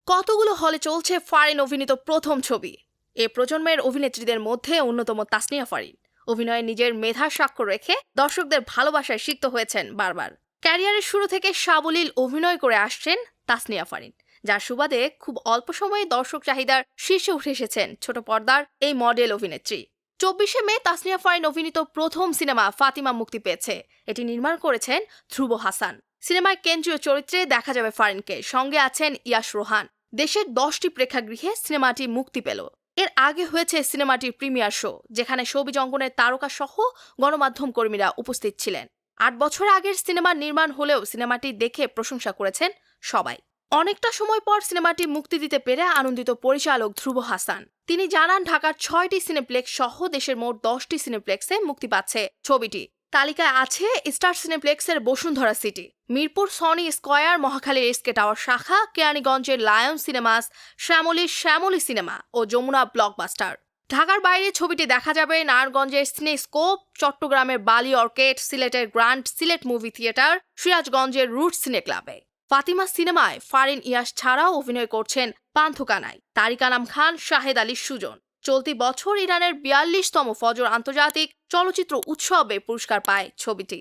কতগুলো হলে চলছে ফারিন অভিনীত প্রথম ছবি। এ প্রজন্মের অভিনেত্রীদের মধ্যে অন্যতম তাসনিয়া ফারিন অভিনয়ে নিজের মেধার স্বাক্ষর রেখে দর্শকদের ভালোবাসায় সিক্ত হয়েছেন বারবার। ক্যারিয়ারের শুরু থেকে সাবলীল অভিনয় করে আসছেন তাসনিয়া ফারিন, যার সুবাদে খুব অল্প সময়ে দর্শক চাহিদার শীর্ষে উঠে এসেছেন ছোট পর্দার এই মডেল অভিনেত্রী। 24শে মে তাসনিয়া ফারিন অভিনীত প্রথম সিনেমা ফাতিমা মুক্তি পেয়েছে। এটি নির্মাণ করেছেন ধ্রুব হাসান। সিনেমায় কেন্দ্রীয় চরিত্রে দেখা যাবে ফারিনকে, সঙ্গে আছেন ইয়াশ রোহান। দেশের 10টি প্রেক্ষাগৃহে সিনেমাটি মুক্তি পেল। এর আগে হয়েছে সিনেমাটির প্রিমিয়ার শো, যেখানে শোবিজ অঙ্গনের তারকা সহ গণমাধ্যম কর্মীরা উপস্থিত ছিলেন। 8 বছর আগের সিনেমার নির্মাণ হলেও সিনেমাটি দেখে প্রশংসা করেছেন সবাই। অনেকটা সময় পর সিনেমাটি মুক্তি দিতে পেরে আনন্দিত পরিচালক ধ্রুব হাসান। তিনি জানান, ঢাকার 6টি সিনেপ্লেক্স সহ দেশের মোট 10টি সিনেপ্লেক্সে মুক্তি পাচ্ছে ছবিটি। তালিকায় আছে স্টার সিনেপ্লেক্সের Bashundhara city, Mirpur Sony square, মহাখালীর এসকে টাওয়ার শাখা, কেরানীগঞ্জের লায়ন সিনেমাস, শ্যামলীর শ্যামলী সিনেমা ও যমুনা ব্লকবাস্টার। ঢাকার বাইরে ছবিটি দেখা যাবে নারায়ণগঞ্জের সিনেস্কোপ, চট্টগ্রামের বালি অর্কেড, সিলেটের গ্র্যান্ড সিলেট মুভি থিয়েটার, সিরাজগঞ্জের রুট সিনে ক্লাবে। ফাতিমা সিনেমায় ফারিন ইয়াশ ছাড়াও অভিনয় করছেন পান্থু কানাই, তারিক আনাম খান, শাহেদ আলী সুজন। চলতি বছর ইরানের 42তম ফজর আন্তর্জাতিক চলচ্চিত্র উৎসবে পুরস্কার পায় ছবিটি।